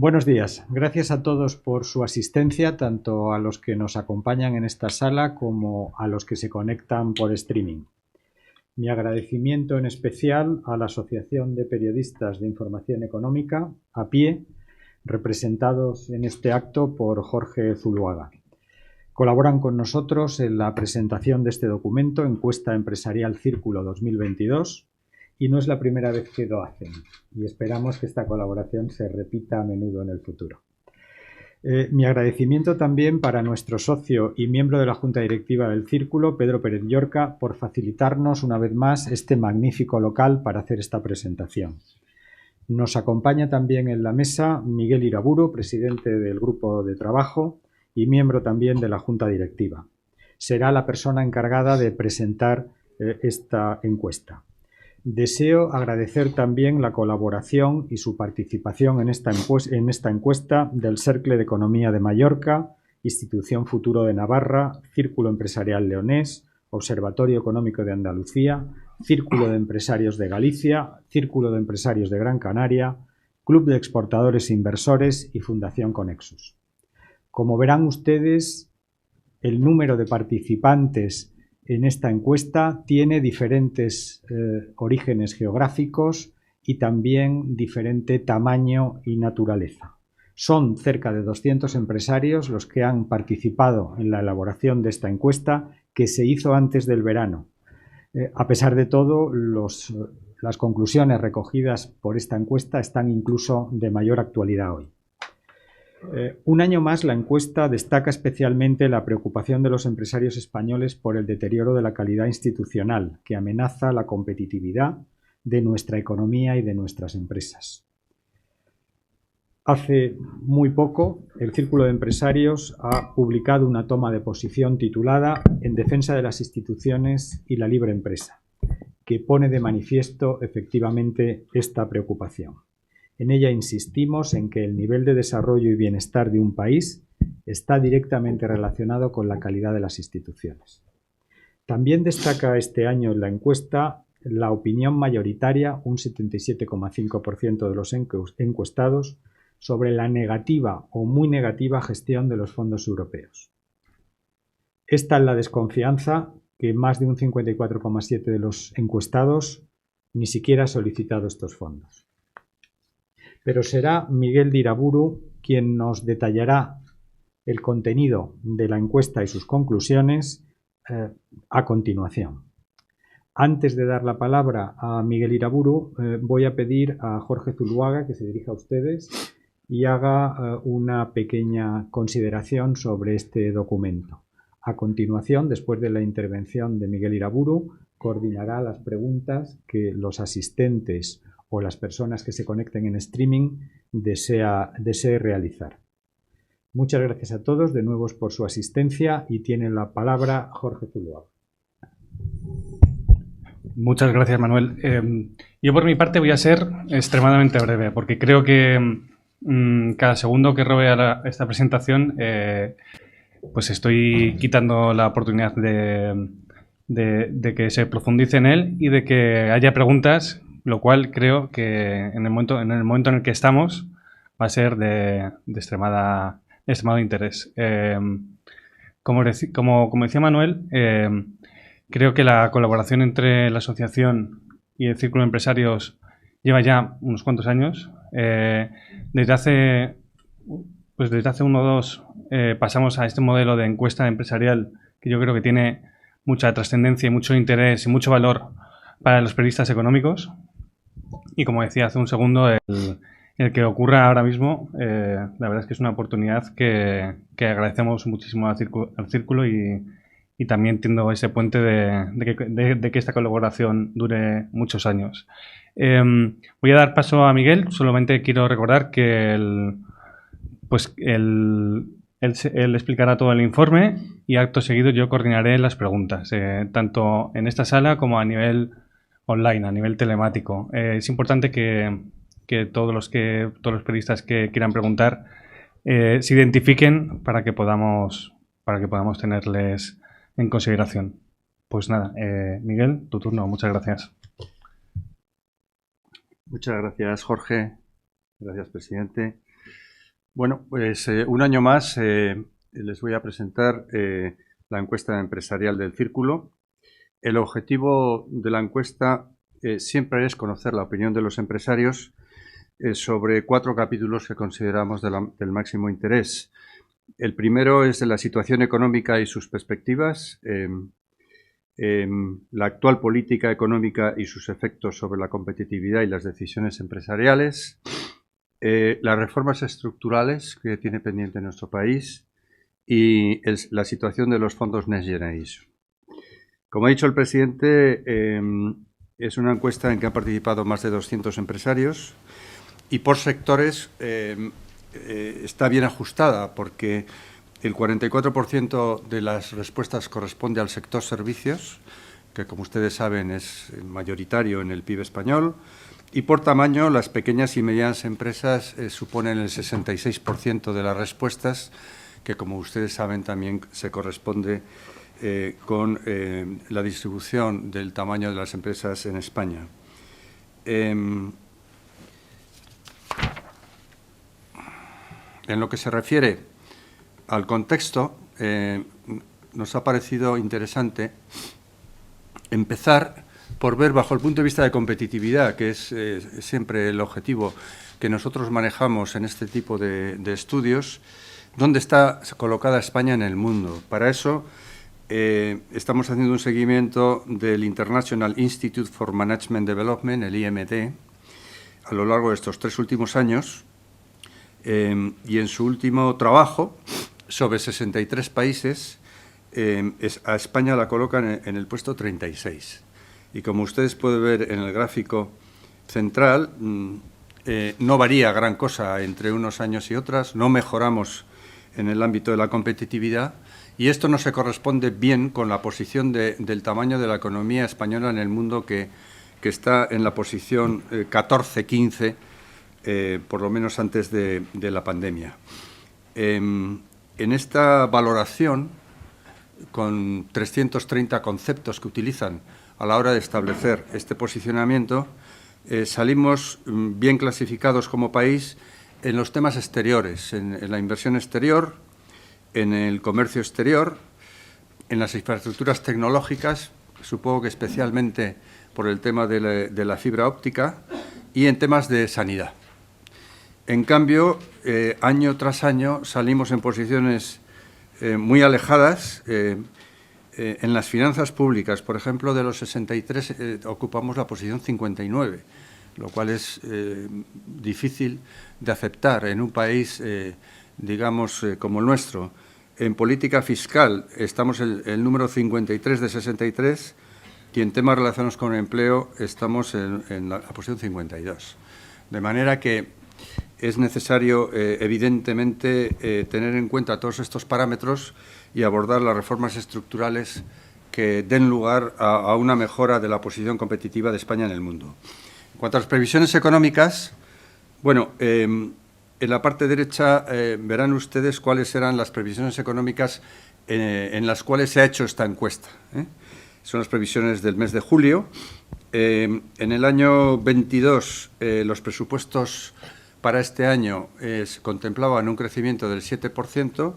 Buenos días. Gracias a todos por su asistencia, tanto a los que nos acompañan en esta sala como a los que se conectan por streaming. Mi agradecimiento en especial a la Asociación de Periodistas de Información Económica, APIE, representados en este acto por Jorge Zuluaga. Colaboran con nosotros en la presentación de este documento, Encuesta Empresarial Círculo 2022, y no es la primera vez que lo hacen, y esperamos que esta colaboración se repita a menudo en el futuro. Mi agradecimiento también para nuestro socio y miembro de la Junta Directiva del Círculo, Pedro Pérez Llorca, por facilitarnos una vez más este magnífico local para hacer esta presentación. Nos acompaña también en la mesa Miguel Iraburu, presidente del Grupo de Trabajo y miembro también de la Junta Directiva. Será la persona encargada de presentar esta encuesta. Deseo agradecer también la colaboración y su participación en esta encuesta del Cercle de Economía de Mallorca, Institución Futuro de Navarra, Círculo Empresarial Leonés, Observatorio Económico de Andalucía, Círculo de Empresarios de Galicia, Círculo de Empresarios de Gran Canaria, Club de Exportadores e Inversores y Fundación Conexus. Como verán ustedes, el número de participantes en esta encuesta tiene diferentes orígenes geográficos y también diferente tamaño y naturaleza. Son cerca de 200 empresarios los que han participado en la elaboración de esta encuesta que se hizo antes del verano. A pesar de todo, las conclusiones recogidas por esta encuesta están incluso de mayor actualidad hoy. Un año más, la encuesta destaca especialmente la preocupación de los empresarios españoles por el deterioro de la calidad institucional que amenaza la competitividad de nuestra economía y de nuestras empresas. Hace muy poco, el Círculo de Empresarios ha publicado una toma de posición titulada En defensa de las instituciones y la libre empresa, que pone de manifiesto efectivamente esta preocupación. En ella insistimos en que el nivel de desarrollo y bienestar de un país está directamente relacionado con la calidad de las instituciones. También destaca este año en la encuesta la opinión mayoritaria, un 77,5% de los encuestados, sobre la negativa o muy negativa gestión de los fondos europeos. Esta es la desconfianza que más de un 54,7% de los encuestados ni siquiera ha solicitado estos fondos. Pero será Miguel Iraburu quien nos detallará el contenido de la encuesta y sus conclusiones a continuación. Antes de dar la palabra a Miguel Iraburu, voy a pedir a Jorge Zuluaga que se dirija a ustedes y haga una pequeña consideración sobre este documento. A continuación, después de la intervención de Miguel Iraburu, coordinará las preguntas que los asistentes o las personas que se conecten en streaming desee realizar. Muchas gracias a todos de nuevo por su asistencia y tiene la palabra Jorge Zuluaga. Muchas gracias, Manuel. Yo por mi parte voy a ser extremadamente breve porque creo que cada segundo que robe a esta presentación pues estoy quitando la oportunidad de que se profundice en él y de que haya preguntas, lo cual creo que en el momento en el que estamos va a ser de extremado interés. Como decía Manuel, creo que la colaboración entre la asociación y el Círculo de Empresarios lleva ya unos cuantos años. Desde hace 1 o 2 pasamos a este modelo de encuesta empresarial que yo creo que tiene mucha trascendencia y mucho interés y mucho valor para los periodistas económicos. Y como decía hace un segundo, el que ocurra ahora mismo, la verdad es que es una oportunidad que agradecemos muchísimo al Círculo y también tiendo ese puente de que esta colaboración dure muchos años. Voy a dar paso a Miguel. Solamente quiero recordar que él explicará todo el informe y acto seguido yo coordinaré las preguntas, tanto en esta sala como a nivel online, a nivel telemático. Es importante que todos los periodistas que quieran preguntar se identifiquen para que podamos tenerles en consideración. Pues nada, Miguel, tu turno. Muchas gracias. Muchas gracias, Jorge. Gracias, presidente. Bueno, pues un año más les voy a presentar la encuesta empresarial del Círculo. El objetivo de la encuesta siempre es conocer la opinión de los empresarios sobre 4 capítulos que consideramos del máximo interés. El primero es de la situación económica y sus perspectivas, la actual política económica y sus efectos sobre la competitividad y las decisiones empresariales, las reformas estructurales que tiene pendiente nuestro país y la situación de los fondos Next Generation. Como ha dicho el presidente, es una encuesta en que han participado más de 200 empresarios y por sectores está bien ajustada porque el 44% de las respuestas corresponde al sector servicios, que como ustedes saben es mayoritario en el PIB español, y por tamaño las pequeñas y medianas empresas suponen el 66% de las respuestas, que como ustedes saben también se corresponde con la distribución del tamaño de las empresas en España. En lo que se refiere al contexto, nos ha parecido interesante empezar por ver bajo el punto de vista de competitividad, que es siempre el objetivo que nosotros manejamos en este tipo de estudios, dónde está colocada España en el mundo. Para eso estamos haciendo un seguimiento del International Institute for Management Development, el IMD, a lo largo de estos 3 últimos años, y en su último trabajo, sobre 63 países, a España la colocan en el puesto 36. Y como ustedes pueden ver en el gráfico central, no varía gran cosa entre unos años y otras, no mejoramos en el ámbito de la competitividad y esto no se corresponde bien con la posición del tamaño de la economía española en el mundo que está en la posición 14-15, por lo menos antes de la pandemia. En esta valoración, con 330 conceptos que utilizan a la hora de establecer este posicionamiento, salimos bien clasificados como país en los temas exteriores, en la inversión exterior, en el comercio exterior, en las infraestructuras tecnológicas, supongo que especialmente por el tema de la fibra óptica, y en temas de sanidad. En cambio, año tras año salimos en posiciones muy alejadas. En las finanzas públicas, por ejemplo, de los 63 ocupamos la posición 59, lo cual es difícil de aceptar en un país, digamos, como el nuestro. En política fiscal estamos el número 53 de 63 y en temas relacionados con el empleo estamos en la posición 52. De manera que es necesario, evidentemente, tener en cuenta todos estos parámetros y abordar las reformas estructurales que den lugar a una mejora de la posición competitiva de España en el mundo. En cuanto a las previsiones económicas, bueno, en la parte derecha verán ustedes cuáles eran las previsiones económicas en las cuales se ha hecho esta encuesta. Son las previsiones del mes de julio. En el año 22, los presupuestos para este año contemplaban un crecimiento del 7%,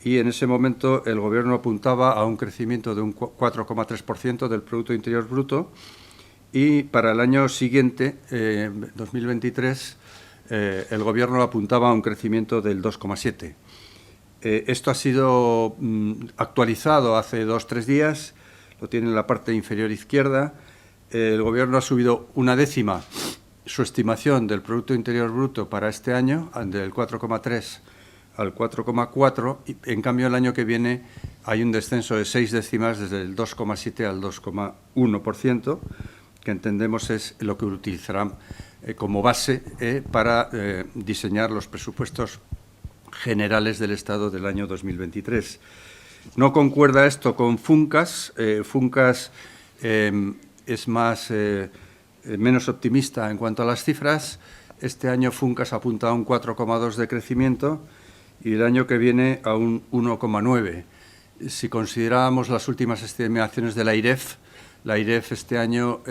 y en ese momento el Gobierno apuntaba a un crecimiento de un 4,3% del Producto Interior Bruto y para el año siguiente, 2023, el Gobierno apuntaba a un crecimiento del 2,7%. Esto ha sido actualizado hace 2 o 3 días, lo tiene en la parte inferior izquierda. El Gobierno ha subido 1/10 su estimación del Producto Interior Bruto para este año, del 4,3% al 4,4%, y en cambio el año que viene hay un descenso de 6 décimas desde el 2,7% al 2,1%, que entendemos es lo que utilizarán como base para diseñar los presupuestos generales del Estado del año 2023. No concuerda esto con Funcas. Funcas es menos optimista en cuanto a las cifras. Este año Funcas apunta a un 4,2% de crecimiento y el año que viene a un 1,9%. Si consideramos las últimas estimaciones de la IREF este año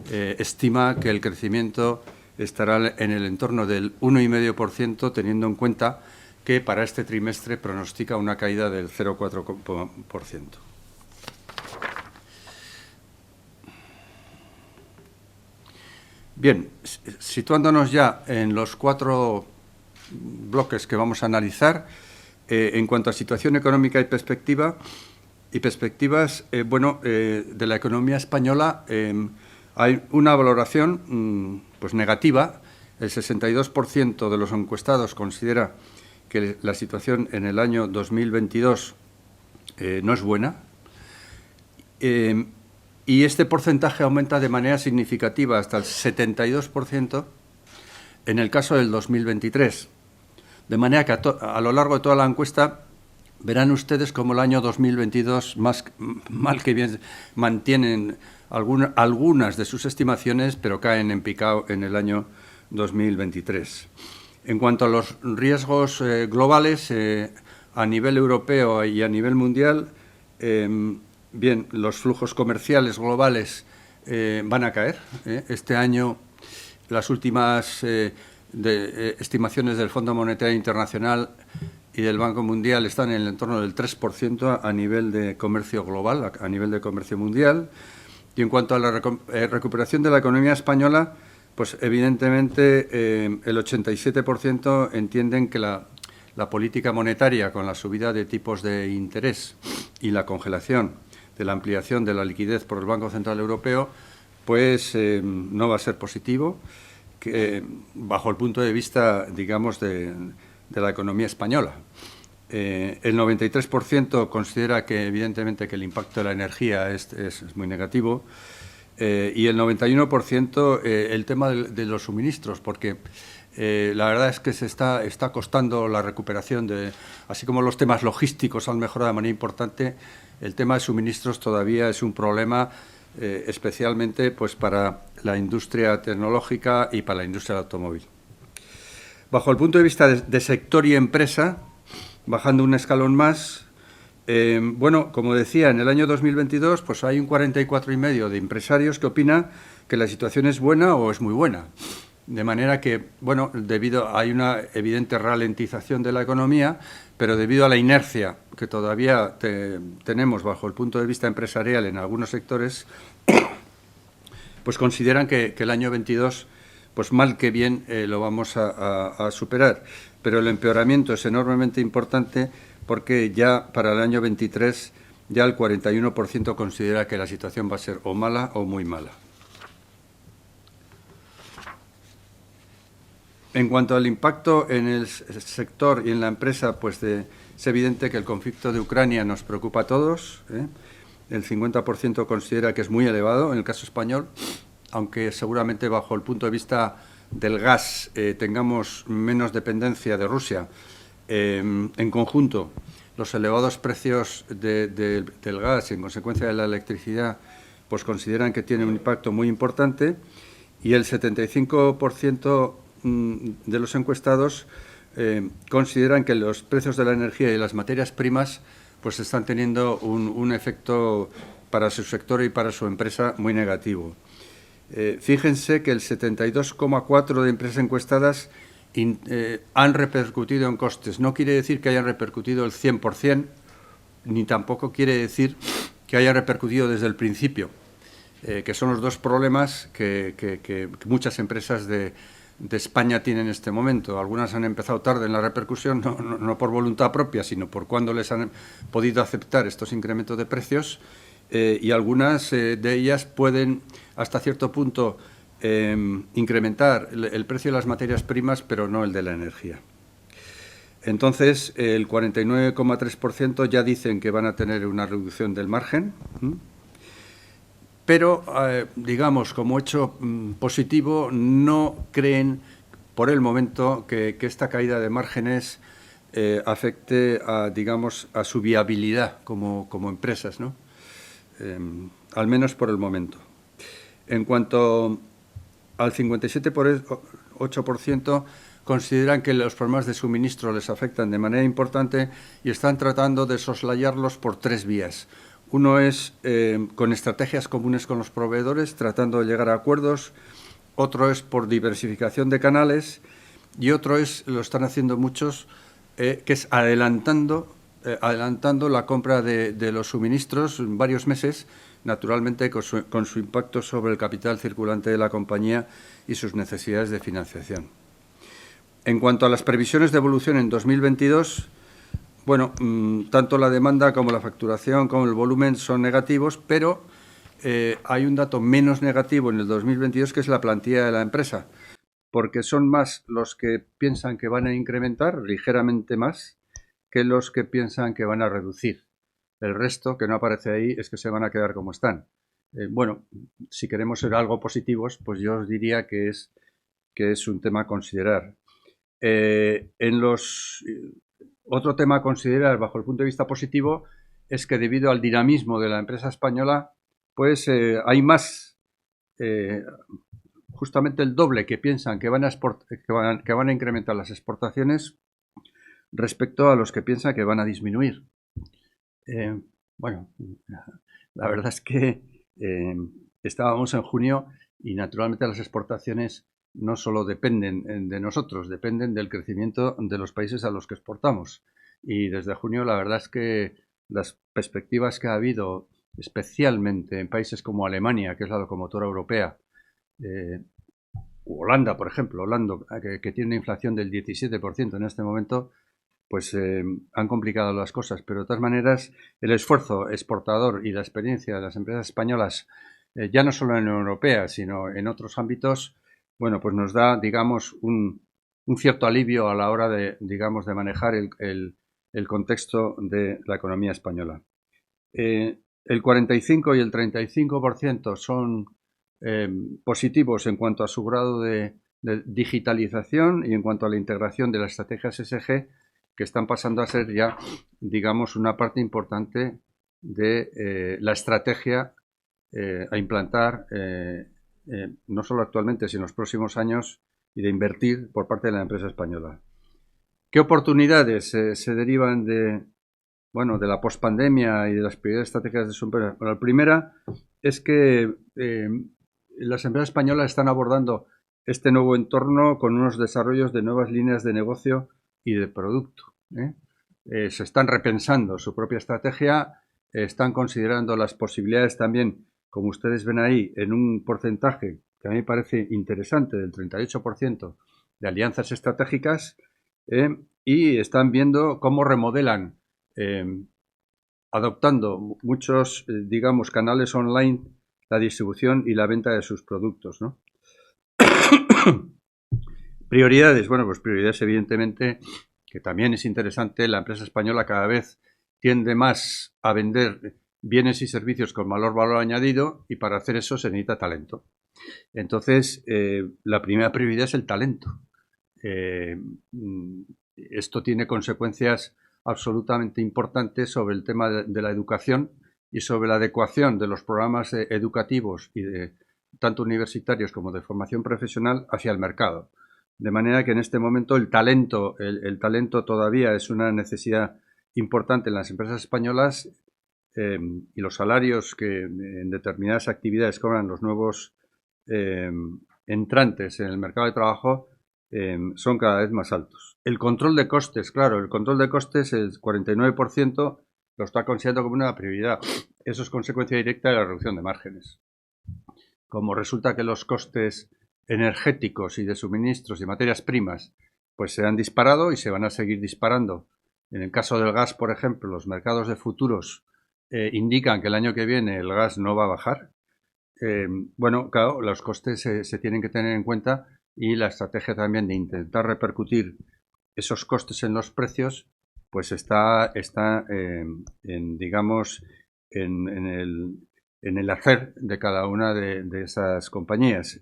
estima que el crecimiento estará en el entorno del 1,5%, teniendo en cuenta que para este trimestre pronostica una caída del 0,4%. Bien, situándonos ya en los 4 bloques que vamos a analizar, en cuanto a situación económica y perspectivas, de la economía española hay una valoración pues negativa. El 62% de los encuestados considera que la situación en el año 2022 no es buena. Y este porcentaje aumenta de manera significativa hasta el 72% en el caso del 2023. De manera que a lo largo de toda la encuesta verán ustedes cómo el año 2022, mal que bien, mantienen algunas de sus estimaciones, pero caen en picado en el año 2023. En cuanto a los riesgos globales, a nivel europeo y a nivel mundial, bien, los flujos comerciales globales van a caer. Este año, las últimas estimaciones del Fondo Monetario Internacional y del Banco Mundial están en el entorno del 3% a nivel de comercio global, a nivel de comercio mundial. Y en cuanto a la recuperación de la economía española, pues evidentemente el 87% entienden que la política monetaria, con la subida de tipos de interés y la congelación de la ampliación de la liquidez por el Banco Central Europeo, pues no va a ser positivo, bajo el punto de vista, digamos, de la economía española. El 93% considera que, evidentemente, que el impacto de la energía es muy negativo, y el 91% el tema de los suministros, porque la verdad es que se está costando la recuperación así como los temas logísticos han mejorado de manera importante. El tema de suministros todavía es un problema, especialmente pues para la industria tecnológica y para la industria del automóvil. Bajo el punto de vista de sector y empresa, bajando un escalón más, bueno, como decía, en el año 2022 pues hay un 44,5% de empresarios que opinan que la situación es buena o es muy buena. De manera que, bueno, hay una evidente ralentización de la economía, pero debido a la inercia que todavía tenemos bajo el punto de vista empresarial en algunos sectores, pues consideran que el año 22, pues mal que bien, lo vamos a superar. Pero el empeoramiento es enormemente importante porque ya para el año 23 ya el 41% considera que la situación va a ser o mala o muy mala. En cuanto al impacto en el sector y en la empresa, pues es evidente que el conflicto de Ucrania nos preocupa a todos. El 50% considera que es muy elevado en el caso español, aunque seguramente bajo el punto de vista del gas tengamos menos dependencia de Rusia. En conjunto, los elevados precios del gas y en consecuencia de la electricidad, pues consideran que tiene un impacto muy importante, y el 75% de los encuestados consideran que los precios de la energía y las materias primas pues están teniendo un efecto para su sector y para su empresa muy negativo. Fíjense que el 72,4% de empresas encuestadas han repercutido en costes. No quiere decir que hayan repercutido el 100%, ni tampoco quiere decir que haya repercutido desde el principio, que son los dos problemas que muchas empresas de España tienen en este momento. Algunas han empezado tarde en la repercusión, no por voluntad propia, sino por cuándo les han podido aceptar estos incrementos de precios, y algunas de ellas pueden, hasta cierto punto, incrementar el precio de las materias primas, pero no el de la energía. Entonces, el 49,3% ya dicen que van a tener una reducción del margen, pero, digamos, como hecho positivo, no creen por el momento que esta caída de márgenes afecte a su viabilidad como empresas, ¿no? Al menos por el momento. En cuanto al 57,8%, consideran que los problemas de suministro les afectan de manera importante y están tratando de soslayarlos por 3 vías. Uno es con estrategias comunes con los proveedores, tratando de llegar a acuerdos otro es por diversificación de canales y otro es, lo están haciendo muchos, que es adelantando la compra de los suministros en varios meses, naturalmente con su impacto sobre el capital circulante de la compañía y sus necesidades de financiación. En cuanto a las previsiones de evolución en 2022, bueno, tanto la demanda como la facturación como el volumen son negativos, pero hay un dato menos negativo en el 2022, que es la plantilla de la empresa, porque son más los que piensan que van a incrementar, ligeramente más, que los que piensan que van a reducir. El resto, que no aparece ahí, es que se van a quedar como están. Bueno, si queremos ser algo positivos, pues yo os diría que es un tema a considerar. Otro tema a considerar bajo el punto de vista positivo es que debido al dinamismo de la empresa española, pues hay más, justamente el doble que piensan que van a incrementar las exportaciones respecto a los que piensan que van a disminuir. Bueno, la verdad es que estábamos en junio y naturalmente las exportaciones no solo dependen de nosotros, dependen del crecimiento de los países a los que exportamos. Y desde junio la verdad es que las perspectivas que ha habido, especialmente en países como Alemania, que es la locomotora europea, Holanda, por ejemplo, Holanda, que tiene una inflación del 17% en este momento, pues han complicado las cosas. Pero de todas maneras, el esfuerzo exportador y la experiencia de las empresas españolas, ya no solo en la Unión Europea, sino en otros ámbitos, bueno, pues nos da, digamos, un cierto alivio a la hora de, digamos, de manejar el contexto de la economía española. El 45 y el 35% son positivos en cuanto a su grado de digitalización y en cuanto a la integración de las estrategias ESG, que están pasando a ser ya, digamos, una parte importante de la estrategia a implantar, no solo actualmente, sino en los próximos años, y de invertir por parte de la empresa española. ¿Qué oportunidades se derivan de la pospandemia y de las prioridades estratégicas de su empresa? Bueno, la primera es que las empresas españolas están abordando este nuevo entorno con unos desarrollos de nuevas líneas de negocio y de producto. Se están repensando su propia estrategia, están considerando las posibilidades también, como ustedes ven ahí, en un porcentaje que a mí me parece interesante, del 38% de alianzas estratégicas, y están viendo cómo remodelan, adoptando muchos, digamos, canales online, la distribución y la venta de sus productos, ¿no? Prioridades, bueno, pues prioridades evidentemente, que también es interesante, la empresa española cada vez tiende más a vender bienes y servicios con valor añadido, y para hacer eso se necesita talento. Entonces, la primera prioridad es el talento. Esto tiene consecuencias absolutamente importantes sobre el tema de la educación y sobre la adecuación de los programas educativos y tanto universitarios como de formación profesional hacia el mercado. De manera que en este momento el talento todavía es una necesidad importante en las empresas españolas, y los salarios que en determinadas actividades cobran los nuevos entrantes en el mercado de trabajo son cada vez más altos. El control de costes, claro, el 49% lo está considerando como una prioridad. Eso es consecuencia directa de la reducción de márgenes. Como resulta que los costes energéticos y de suministros y materias primas pues se han disparado y se van a seguir disparando. En el caso del gas, por ejemplo, los mercados de futuros indican que el año que viene el gas no va a bajar. Bueno, claro, los costes se tienen que tener en cuenta, y la estrategia también de intentar repercutir esos costes en los precios pues está digamos, en el hacer de cada una de esas compañías.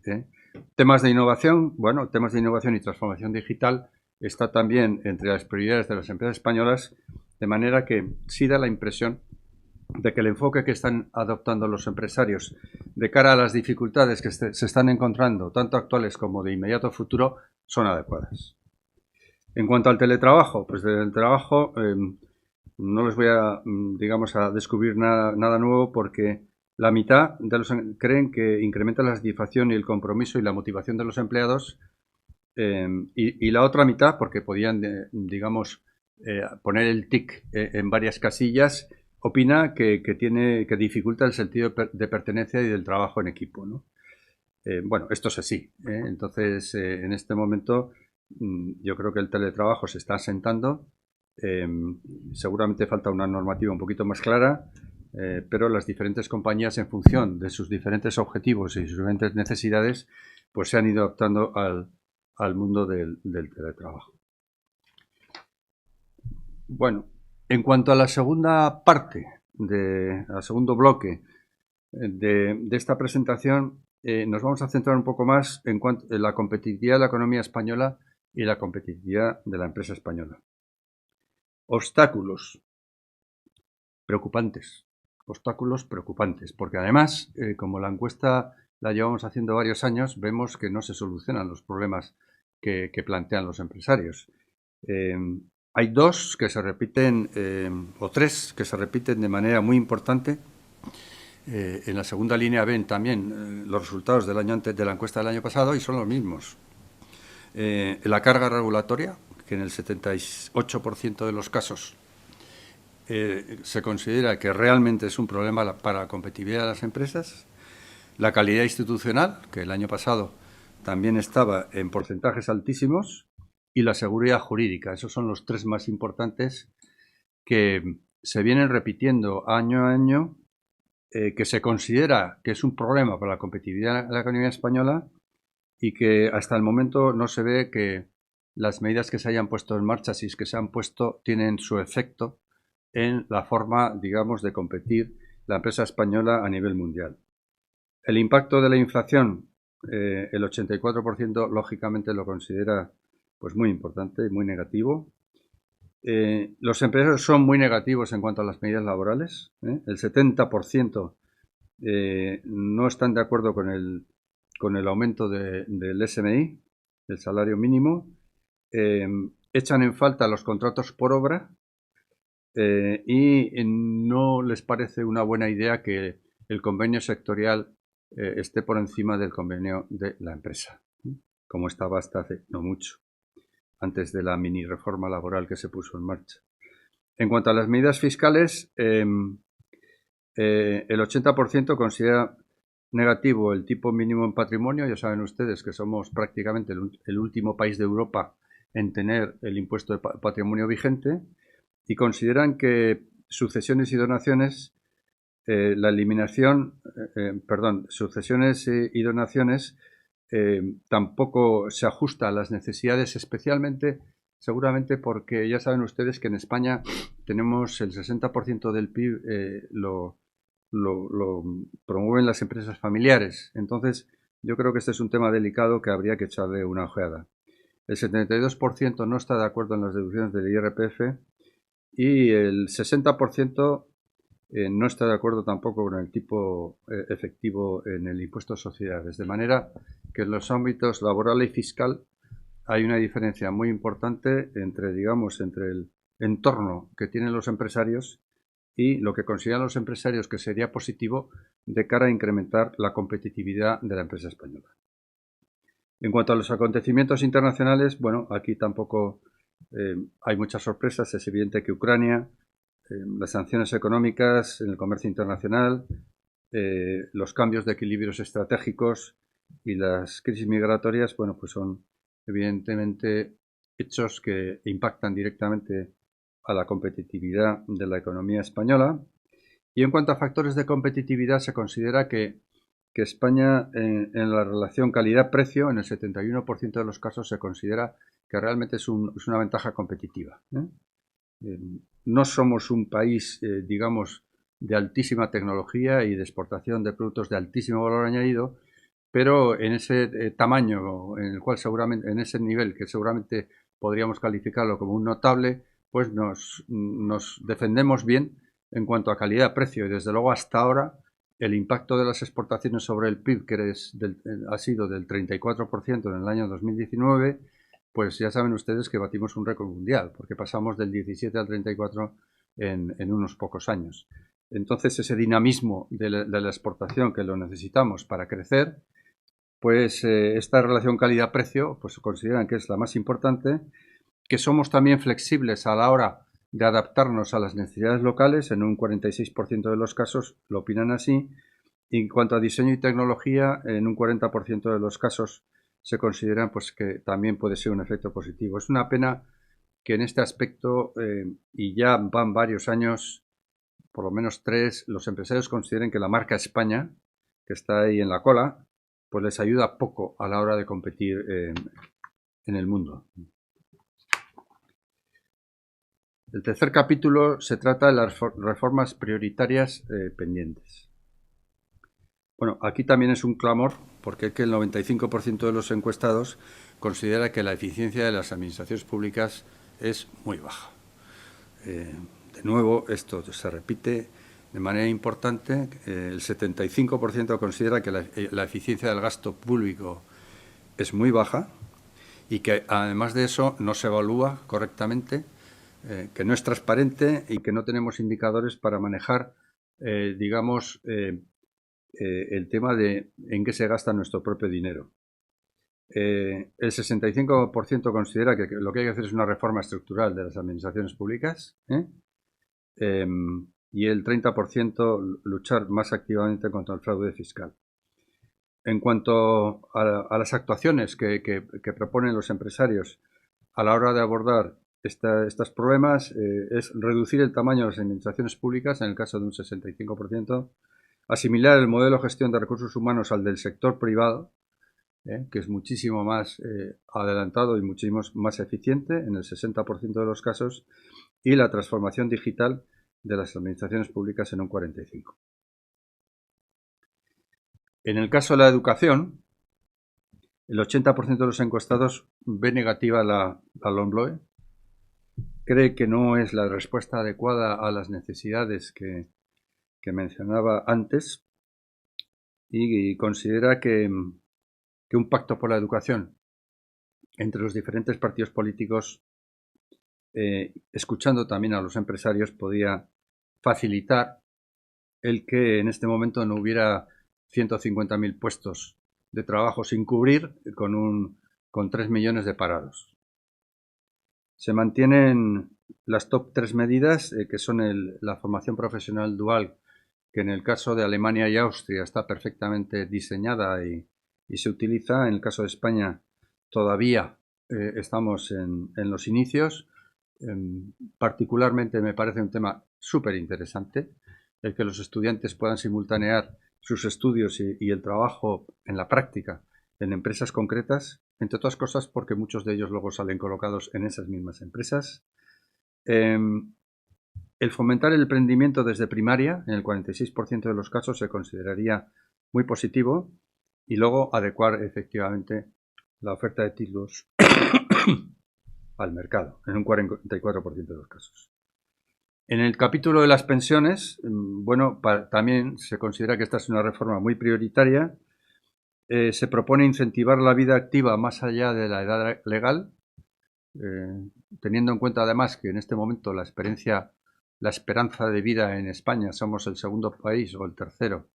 Temas de innovación, bueno, temas de innovación y transformación digital está también entre las prioridades de las empresas españolas, de manera que sí da la impresión de que el enfoque que están adoptando los empresarios de cara a las dificultades que se están encontrando, tanto actuales como de inmediato futuro, son adecuadas. En cuanto al teletrabajo, pues del trabajo no les voy a, digamos, a descubrir nada nuevo, porque La mitad de los creen que incrementa la satisfacción y el compromiso y la motivación de los empleados, y la otra mitad, porque podían, digamos, poner el tic en varias casillas, opina que dificulta el sentido de pertenencia y del trabajo en equipo, ¿no? Bueno, esto es así. Entonces, en este momento, yo creo que el teletrabajo se está asentando. Seguramente falta una normativa un poquito más clara, pero las diferentes compañías, en función de sus diferentes objetivos y sus diferentes necesidades, pues se han ido adaptando al mundo del teletrabajo. Bueno, en cuanto a la segunda parte, al segundo bloque de esta presentación, nos vamos a centrar un poco más en la competitividad de la economía española y la competitividad de la empresa española. Obstáculos preocupantes, porque además, como la encuesta la llevamos haciendo varios años, vemos que no se solucionan los problemas que plantean los empresarios. Hay dos que se repiten, o tres que se repiten de manera muy importante. En la segunda línea ven también los resultados del año antes de la encuesta del año pasado y son los mismos. La carga regulatoria, que en el 78% de los casos se considera que realmente es un problema para la competitividad de las empresas. La calidad institucional, que el año pasado también estaba en porcentajes altísimos. Y la seguridad jurídica. Esos son los tres más importantes que se vienen repitiendo año a año, que se considera que es un problema para la competitividad de la economía española y que hasta el momento no se ve que las medidas que se hayan puesto en marcha, si es que se han puesto, tienen su efecto en la forma, digamos, de competir la empresa española a nivel mundial. El impacto de la inflación, el 84% lógicamente lo considera pues muy importante, muy negativo. Los empresarios son muy negativos en cuanto a las medidas laborales. El 70% no están de acuerdo con el aumento del SMI, del salario mínimo. Echan en falta los contratos por obra y no les parece una buena idea que el convenio sectorial esté por encima del convenio de la empresa, como estaba hasta hace no mucho, antes de la mini reforma laboral que se puso en marcha. En cuanto a las medidas fiscales, el 80% considera negativo el tipo mínimo en patrimonio. Ya saben ustedes que somos prácticamente el último país de Europa en tener el impuesto de patrimonio vigente, y consideran que sucesiones y donaciones, sucesiones y donaciones tampoco se ajusta a las necesidades, especialmente, seguramente porque ya saben ustedes que en España tenemos el 60% del PIB, lo promueven las empresas familiares. Entonces, yo creo que este es un tema delicado que habría que echarle una ojeada. El 72% no está de acuerdo en las deducciones del IRPF y el 60% no está de acuerdo tampoco con el tipo efectivo en el impuesto a sociedades. De manera que en los ámbitos laboral y fiscal hay una diferencia muy importante entre el entorno que tienen los empresarios y lo que consideran los empresarios que sería positivo de cara a incrementar la competitividad de la empresa española. En cuanto a los acontecimientos internacionales, bueno, aquí tampoco hay muchas sorpresas. Es evidente que Ucrania, las sanciones económicas en el comercio internacional, los cambios de equilibrios estratégicos y las crisis migratorias, bueno, pues son evidentemente hechos que impactan directamente a la competitividad de la economía española. Y en cuanto a factores de competitividad, se considera que España, en la relación calidad-precio, en el 71% de los casos se considera que realmente es una ventaja competitiva. No somos un país, digamos, de altísima tecnología y de exportación de productos de altísimo valor añadido, pero en ese tamaño, en el cual seguramente, en ese nivel que seguramente podríamos calificarlo como un notable, pues nos defendemos bien en cuanto a calidad-precio. Y desde luego hasta ahora el impacto de las exportaciones sobre el PIB, que ha sido del 34% en el año 2019, pues ya saben ustedes que batimos un récord mundial, porque pasamos del 17 al 34 en unos pocos años. Entonces, ese dinamismo de la exportación que lo necesitamos para crecer, pues esta relación calidad-precio, pues consideran que es la más importante, que somos también flexibles a la hora de adaptarnos a las necesidades locales, en un 46% de los casos lo opinan así, y en cuanto a diseño y tecnología, en un 40% de los casos se consideran pues, que también puede ser un efecto positivo. Es una pena que en este aspecto, y ya van varios años, por lo menos 3, los empresarios consideren que la marca España, que está ahí en la cola, pues les ayuda poco a la hora de competir en el mundo. El tercer capítulo se trata de las reformas prioritarias pendientes. Bueno, aquí también es un clamor, porque es que el 95% de los encuestados considera que la eficiencia de las administraciones públicas es muy baja. De nuevo, esto se repite de manera importante. El 75% considera que la eficiencia del gasto público es muy baja y que además de eso no se evalúa correctamente, que no es transparente y que no tenemos indicadores para manejar, digamos, el tema de en qué se gasta nuestro propio dinero. El 65% considera que lo que hay que hacer es una reforma estructural de las administraciones públicas, y el 30% luchar más activamente contra el fraude fiscal. En cuanto a las actuaciones que proponen los empresarios a la hora de abordar estos problemas, es reducir el tamaño de las administraciones públicas, en el caso de un 65%, asimilar el modelo de gestión de recursos humanos al del sector privado, que es muchísimo más adelantado y muchísimo más eficiente en el 60% de los casos, y la transformación digital de las administraciones públicas en un 45%. En el caso de la educación, el 80% de los encuestados ve negativa la LOMLOE, cree que no es la respuesta adecuada a las necesidades que mencionaba antes, y considera que un pacto por la educación entre los diferentes partidos políticos, escuchando también a los empresarios, podía facilitar el que en este momento no hubiera 150.000 puestos de trabajo sin cubrir con 3 millones de parados. Se mantienen las top 3 medidas, que son la formación profesional dual, que en el caso de Alemania y Austria está perfectamente diseñada y se utiliza. En el caso de España todavía estamos en los inicios. Particularmente me parece un tema súper interesante el que los estudiantes puedan simultanear sus estudios y el trabajo en la práctica en empresas concretas, entre otras cosas porque muchos de ellos luego salen colocados en esas mismas empresas. El fomentar el emprendimiento desde primaria, en el 46% de los casos, se consideraría muy positivo, y luego adecuar efectivamente la oferta de títulos al mercado, en un 44% de los casos. En el capítulo de las pensiones, bueno, también se considera que esta es una reforma muy prioritaria. Se propone incentivar la vida activa más allá de la edad legal, teniendo en cuenta además que en este momento la esperanza de vida en España somos el segundo país o el tercero.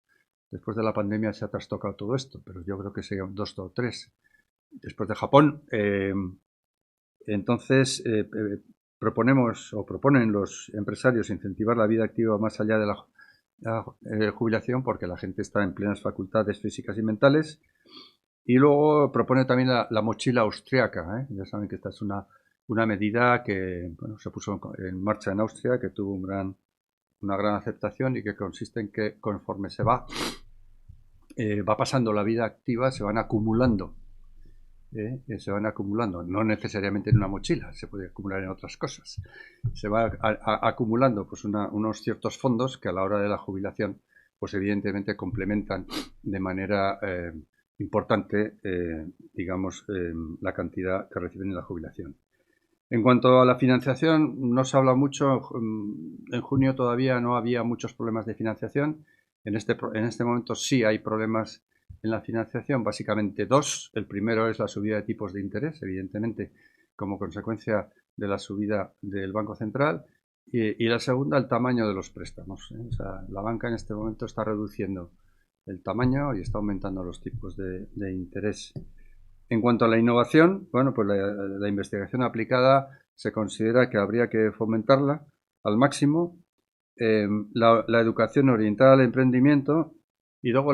Después de la pandemia se ha trastocado todo esto, pero yo creo que sería un 2 o 3 después de Japón. Entonces, proponen los empresarios incentivar la vida activa más allá de la jubilación, porque la gente está en plenas facultades físicas y mentales. Y luego propone también la mochila austriaca. Ya saben que esta es una medida que se puso en marcha en Austria, que tuvo una gran aceptación, y que consiste en que conforme se va pasando la vida activa, se van acumulando, no necesariamente en una mochila, se puede acumular en otras cosas. Se va acumulando pues unos ciertos fondos que a la hora de la jubilación, pues evidentemente complementan de manera importante, digamos, la cantidad que reciben en la jubilación. En cuanto a la financiación, no se habla mucho. En junio todavía no había muchos problemas de financiación. En este momento sí hay problemas en la financiación, básicamente 2. El primero es la subida de tipos de interés, evidentemente, como consecuencia de la subida del Banco Central. Y la segunda, el tamaño de los préstamos. O sea, la banca en este momento está reduciendo el tamaño y está aumentando los tipos de interés. En cuanto a la innovación, bueno, pues la investigación aplicada se considera que habría que fomentarla al máximo. La educación orientada al emprendimiento y luego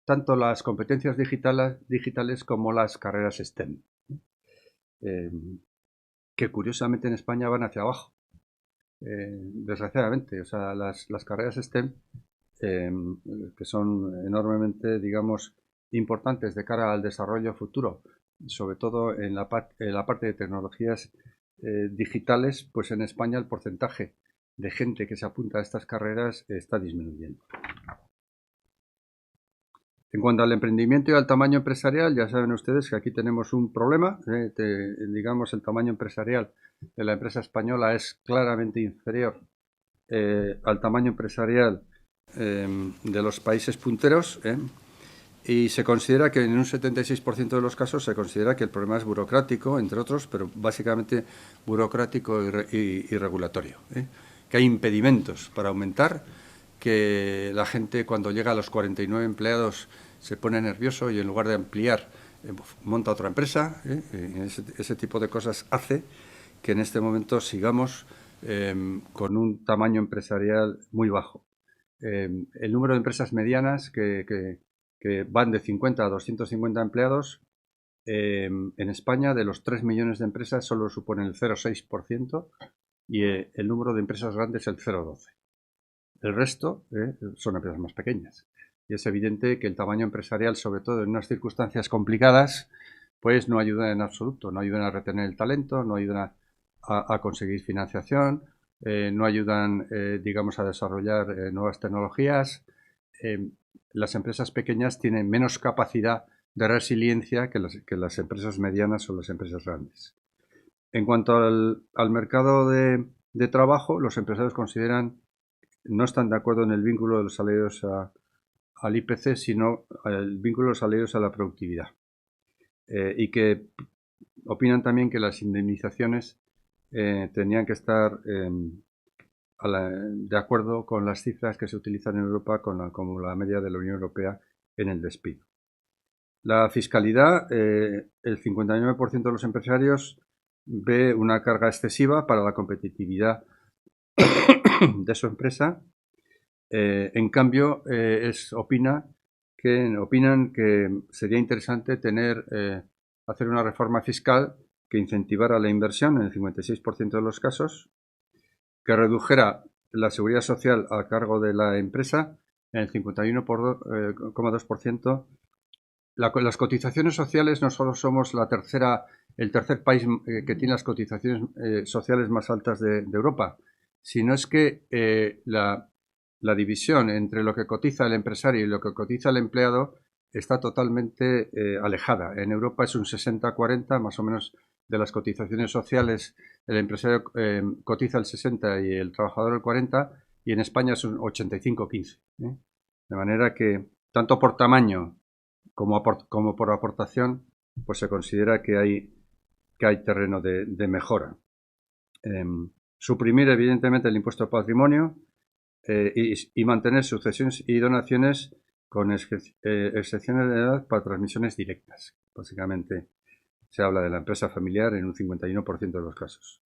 tanto las competencias digitales como las carreras STEM, que curiosamente en España van hacia abajo, desgraciadamente. O sea, las carreras STEM, que son enormemente, digamos, importantes de cara al desarrollo futuro, sobre todo en la parte de tecnologías digitales, pues en España el porcentaje de gente que se apunta a estas carreras está disminuyendo. En cuanto al emprendimiento y al tamaño empresarial, ya saben ustedes que aquí tenemos un problema. Digamos, el tamaño empresarial de la empresa española es claramente inferior al tamaño empresarial de los países punteros, y se considera que en un 76% de los casos se considera que el problema es burocrático, entre otros, pero básicamente burocrático y regulatorio, que hay impedimentos para aumentar, que la gente cuando llega a los 49 empleados se pone nervioso y en lugar de ampliar monta otra empresa. Ese tipo de cosas hace que en este momento sigamos con un tamaño empresarial muy bajo. El número de empresas medianas que van de 50 a 250 empleados, en España, de los 3 millones de empresas, solo suponen el 0,6% y el número de empresas grandes el 0,12%. El resto son empresas más pequeñas. Y es evidente que el tamaño empresarial, sobre todo en unas circunstancias complicadas, pues no ayuda en absoluto. No ayudan a retener el talento, no ayudan a conseguir financiación, no ayudan, digamos, a desarrollar nuevas tecnologías. Las empresas pequeñas tienen menos capacidad de resiliencia que las empresas medianas o las empresas grandes. En cuanto al mercado de trabajo, los empresarios no están de acuerdo en el vínculo de los salarios al IPC, sino el vínculo de los salarios a la productividad. Y que opinan también que las indemnizaciones tenían que estar de acuerdo con las cifras que se utilizan en Europa como la media de la Unión Europea en el despido. La fiscalidad, el 59% de los empresarios ve una carga excesiva para la competitividad de su empresa. En cambio, opinan que sería interesante hacer una reforma fiscal que incentivara la inversión en el 56% de los casos, que redujera la seguridad social a cargo de la empresa en el 51,2%. Las cotizaciones sociales, no solo somos el tercer país que tiene las cotizaciones sociales más altas de Europa, sino es que la división entre lo que cotiza el empresario y lo que cotiza el empleado está totalmente alejada. En Europa es un 60-40, más o menos, de las cotizaciones sociales. El empresario cotiza el 60 y el trabajador el 40, y en España es un 85-15. De manera que, tanto por tamaño como por aportación, pues se considera que hay terreno de mejora. Suprimir, evidentemente, el impuesto de patrimonio y mantener sucesiones y donaciones con excepciones de edad para transmisiones directas. Básicamente se habla de la empresa familiar en un 51% de los casos.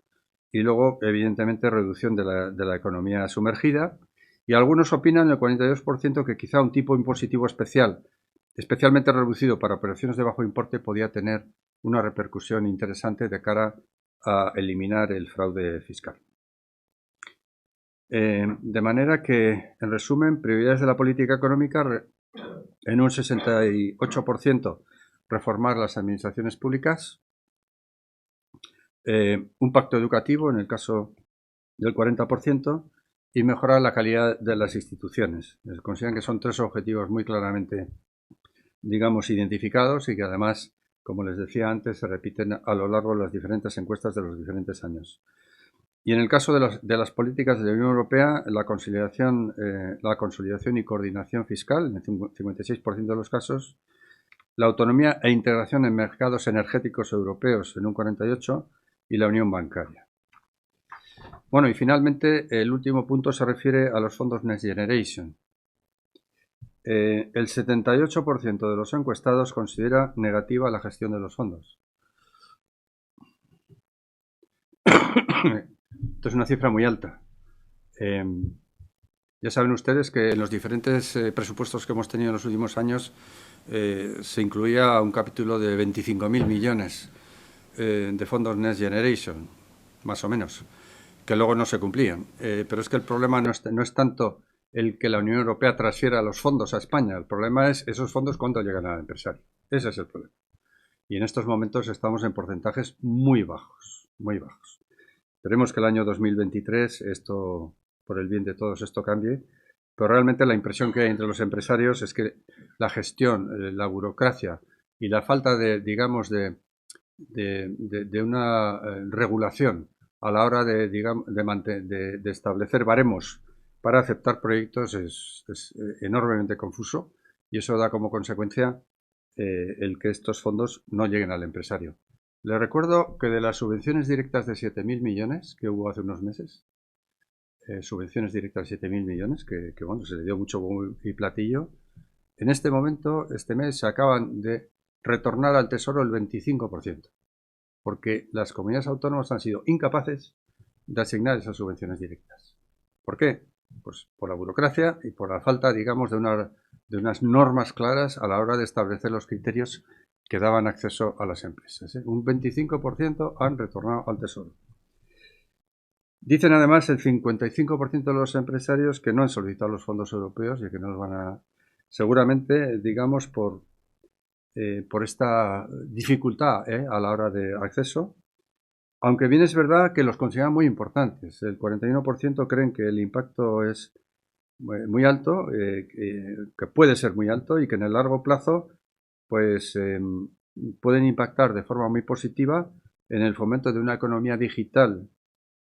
Y luego, evidentemente, reducción de la economía sumergida. Y algunos opinan, el 42%, que quizá un tipo impositivo especialmente reducido para operaciones de bajo importe, podía tener una repercusión interesante de cara a eliminar el fraude fiscal. De manera que, en resumen, prioridades de la política económica: en un 68%, reformar las administraciones públicas; un pacto educativo en el caso del 40%, y mejorar la calidad de las instituciones. Se consideran que son 3 objetivos muy claramente, digamos, identificados y que además, como les decía antes, se repiten a lo largo de las diferentes encuestas de los diferentes años. Y en el caso de las políticas de la Unión Europea, la consolidación y coordinación fiscal, en el 56% de los casos; la autonomía e integración en mercados energéticos europeos, en un 48%, y la unión bancaria. Bueno, y finalmente el último punto se refiere a los fondos Next Generation. El 78% de los encuestados considera negativa la gestión de los fondos. Esto es una cifra muy alta. Ya saben ustedes que en los diferentes presupuestos que hemos tenido en los últimos años se incluía un capítulo de 25.000 millones de fondos Next Generation, más o menos, que luego no se cumplían. Pero es que el problema no es tanto el que la Unión Europea transfiera los fondos a España. El problema es esos fondos cuándo llegan al empresario. Ese es el problema. Y en estos momentos estamos en porcentajes muy bajos, muy bajos. Esperemos que el año 2023 esto, por el bien de todos, esto cambie. Pero realmente la impresión que hay entre los empresarios es que la gestión, la burocracia y la falta de, digamos, de una regulación a la hora de establecer baremos para aceptar proyectos es enormemente confuso, y eso da como consecuencia el que estos fondos no lleguen al empresario. Les recuerdo que de las subvenciones directas de 7.000 millones que hubo hace unos meses, subvenciones directas de 7.000 millones, que bueno, se le dio mucho bombo y platillo, en este momento, este mes, se acaban de retornar al Tesoro el 25%, porque las comunidades autónomas han sido incapaces de asignar esas subvenciones directas. ¿Por qué? Pues por la burocracia y por la falta, digamos, de unas normas claras a la hora de establecer los criterios que daban acceso a las empresas. Un 25% han retornado al Tesoro. Dicen además el 55% de los empresarios que no han solicitado los fondos europeos y que no los van a... Seguramente, digamos, por esta dificultad a la hora de acceso. Aunque bien es verdad que los consideran muy importantes. El 41% creen que el impacto es muy alto, que puede ser muy alto y que en el largo plazo pues pueden impactar de forma muy positiva en el fomento de una economía digital,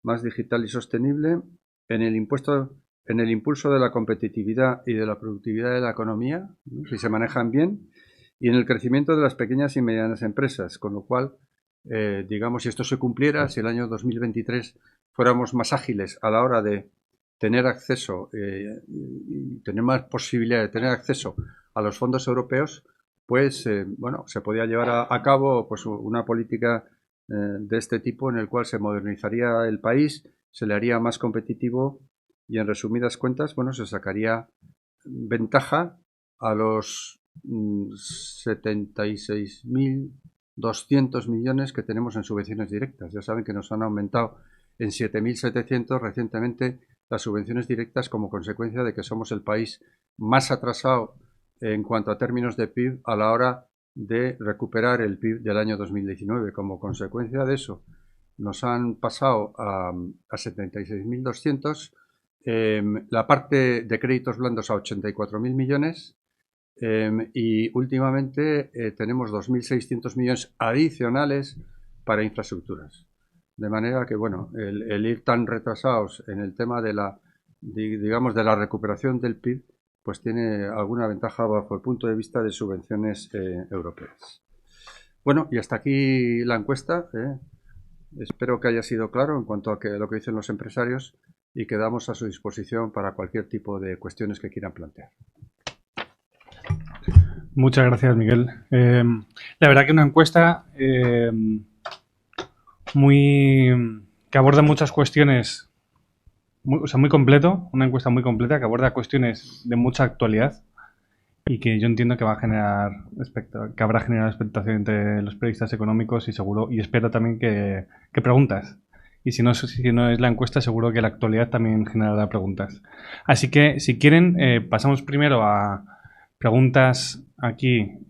más digital y sostenible, en el impulso de la competitividad y de la productividad de la economía, ¿no?, si se manejan bien, y en el crecimiento de las pequeñas y medianas empresas, con lo cual digamos, si esto se cumpliera, si el año 2023 fuéramos más ágiles a la hora de tener acceso y tener más posibilidad de tener acceso a los fondos europeos, pues bueno, se podría llevar a cabo pues una política de este tipo en el cual se modernizaría el país, se le haría más competitivo y, en resumidas cuentas, bueno, se sacaría ventaja a los 76.200 millones que tenemos en subvenciones directas. Ya saben que nos han aumentado en 7.700 recientemente las subvenciones directas como consecuencia de que somos el país más atrasado en cuanto a términos de PIB a la hora de recuperar el PIB del año 2019. Como consecuencia de eso nos han pasado a 76.200, la parte de créditos blandos a 84.000 millones. Y últimamente tenemos 2.600 millones adicionales para infraestructuras. De manera que, bueno, el ir tan retrasados en el tema de la, digamos, de la recuperación del PIB, pues tiene alguna ventaja bajo el punto de vista de subvenciones europeas. Bueno, y hasta aquí la encuesta. Espero que haya sido claro en cuanto a lo que dicen los empresarios, y quedamos a su disposición para cualquier tipo de cuestiones que quieran plantear. Muchas gracias, Miguel. La verdad que una encuesta que aborda muchas cuestiones, muy completo, una encuesta muy completa que aborda cuestiones de mucha actualidad y que yo entiendo que va a generar que habrá generado expectación entre los periodistas económicos, y seguro, y espero también que preguntas. Y si no es la encuesta, seguro que la actualidad también generará preguntas. Así que, si quieren, pasamos primero a preguntas aquí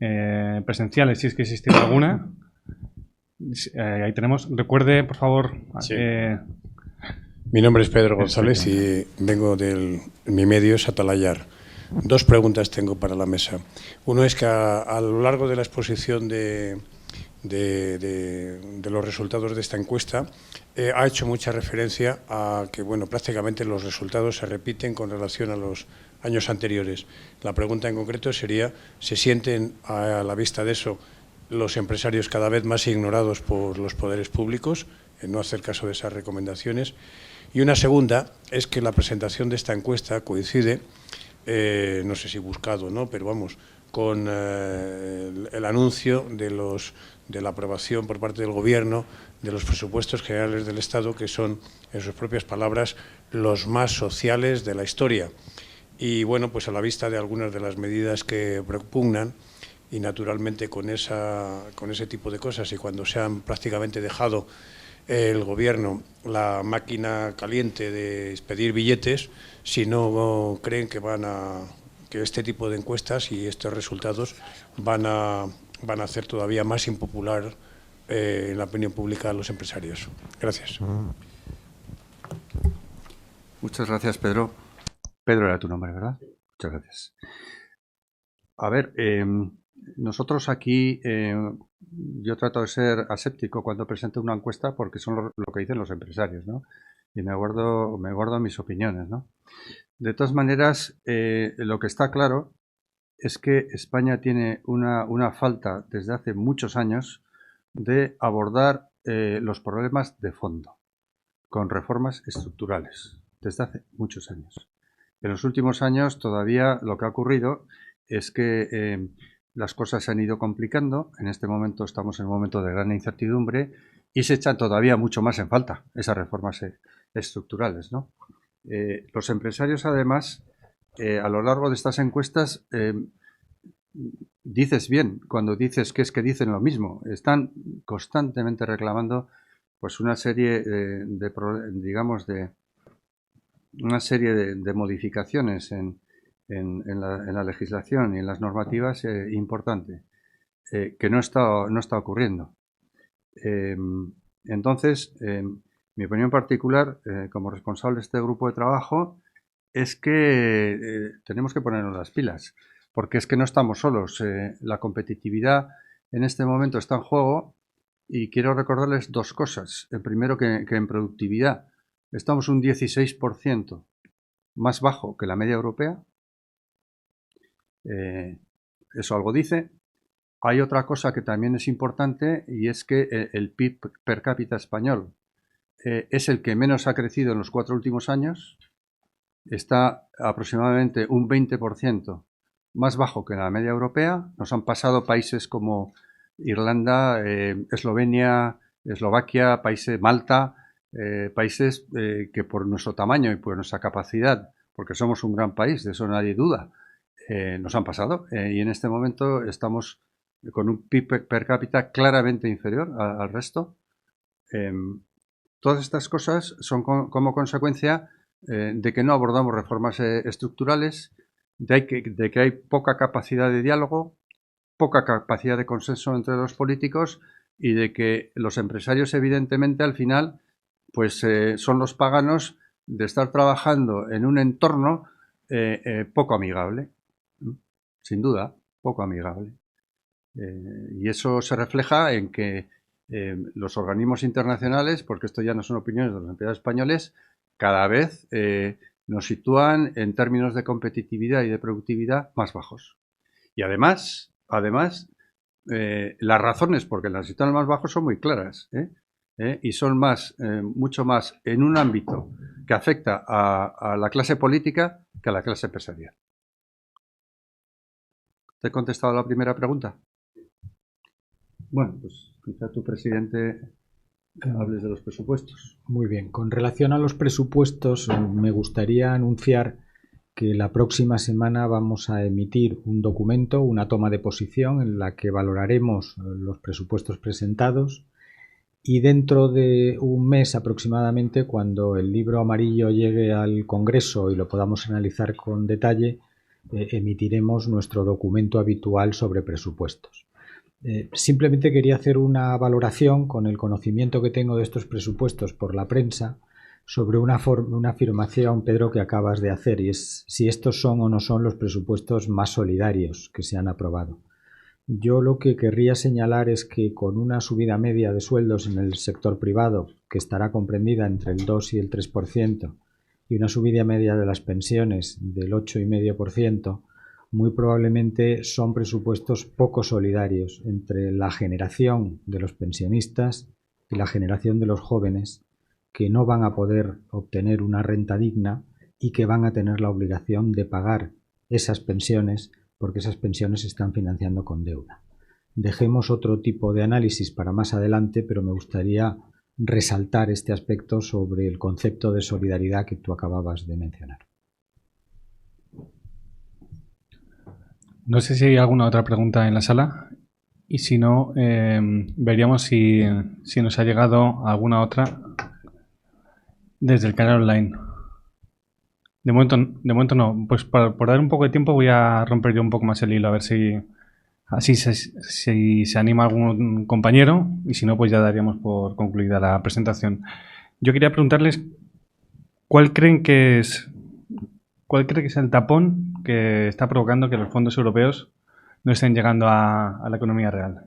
presenciales, si es que existe alguna. Ahí tenemos. Recuerde, por favor. Sí. Mi nombre es Pedro González y vengo mi medio es Atalayar. Dos preguntas tengo para la mesa. Uno es que a lo largo de la exposición de los resultados de esta encuesta ha hecho mucha referencia a que, bueno, prácticamente los resultados se repiten con relación a los años anteriores. La pregunta en concreto sería: ¿se sienten, a la vista de eso, los empresarios cada vez más ignorados por los poderes públicos? no hacer caso de esas recomendaciones. Y una segunda es que la presentación de esta encuesta coincide, no sé si buscado, ¿no?, pero vamos, con el anuncio de la aprobación por parte del Gobierno de los presupuestos generales del Estado, que son, en sus propias palabras, los más sociales de la historia. Y bueno, pues a la vista de algunas de las medidas que propugnan, y naturalmente con ese tipo de cosas, y cuando se han prácticamente dejado el Gobierno la máquina caliente de expedir billetes, si no creen que este tipo de encuestas y estos resultados van a hacer todavía más impopular en la opinión pública a los empresarios. Gracias. Muchas gracias, Pedro. Pedro era tu nombre, ¿verdad? Muchas gracias. A ver, nosotros aquí, yo trato de ser aséptico cuando presento una encuesta porque son lo que dicen los empresarios, ¿no? Y me guardo mis opiniones, ¿no? De todas maneras, lo que está claro es que España tiene una falta desde hace muchos años de abordar los problemas de fondo con reformas estructurales, desde hace muchos años. En los últimos años todavía lo que ha ocurrido es que las cosas se han ido complicando. En este momento estamos en un momento de gran incertidumbre y se echan todavía mucho más en falta esas reformas estructurales, ¿no? Los empresarios, además, a lo largo de estas encuestas, dices bien cuando dices que es que dicen lo mismo. Están constantemente reclamando pues una serie de modificaciones en la legislación y en las normativas importante, que no está ocurriendo. Entonces, mi opinión particular, como responsable de este grupo de trabajo, es que tenemos que ponernos las pilas, porque es que no estamos solos. La competitividad en este momento está en juego y quiero recordarles dos cosas. El primero, que en productividad estamos un 16% más bajo que la media europea. Eso algo dice. Hay otra cosa que también es importante y es que el PIB per cápita español es el que menos ha crecido en los 4 últimos años. Está aproximadamente un 20% más bajo que la media europea. Nos han pasado países como Irlanda, Eslovenia, Eslovaquia, Malta, países que por nuestro tamaño y por nuestra capacidad, porque somos un gran país, de eso nadie duda, nos han pasado. Y en este momento estamos con un PIB per cápita claramente inferior al resto. Todas estas cosas son como consecuencia de que no abordamos reformas estructurales, de que hay poca capacidad de diálogo, poca capacidad de consenso entre los políticos y de que los empresarios, evidentemente, al final, pues son los paganos de estar trabajando en un entorno poco amigable, sin duda, poco amigable. Y eso se refleja en que los organismos internacionales, porque esto ya no son opiniones de los empresarios españoles, cada vez nos sitúan en términos de competitividad y de productividad más bajos. Y además, las razones por qué las sitúan más bajos son muy claras, y son mucho más en un ámbito que afecta a la clase política que a la clase empresarial. ¿Te he contestado a la primera pregunta? Bueno, pues quizá tu presidente hables de los presupuestos. Muy bien. Con relación a los presupuestos, me gustaría anunciar que la próxima semana vamos a emitir un documento, una toma de posición en la que valoraremos los presupuestos presentados, y dentro de un mes aproximadamente, cuando el libro amarillo llegue al Congreso y lo podamos analizar con detalle, emitiremos nuestro documento habitual sobre presupuestos. Simplemente quería hacer una valoración con el conocimiento que tengo de estos presupuestos por la prensa sobre una afirmación, Pedro, que acabas de hacer, y es si estos son o no son los presupuestos más solidarios que se han aprobado. Yo lo que querría señalar es que con una subida media de sueldos en el sector privado, que estará comprendida entre el 2 y el 3%, y una subida media de las pensiones del 8,5%, muy probablemente son presupuestos poco solidarios entre la generación de los pensionistas y la generación de los jóvenes que no van a poder obtener una renta digna y que van a tener la obligación de pagar esas pensiones porque esas pensiones se están financiando con deuda. Dejemos otro tipo de análisis para más adelante, pero me gustaría resaltar este aspecto sobre el concepto de solidaridad que tú acababas de mencionar. No sé si hay alguna otra pregunta en la sala y si no, veríamos si nos ha llegado alguna otra desde el canal online. De momento no. Pues por dar un poco de tiempo voy a romper yo un poco más el hilo, a ver si así si se anima algún compañero y si no, pues ya daríamos por concluida la presentación. Yo quería preguntarles ¿cuál cree que es el tapón que está provocando que los fondos europeos no estén llegando a la economía real?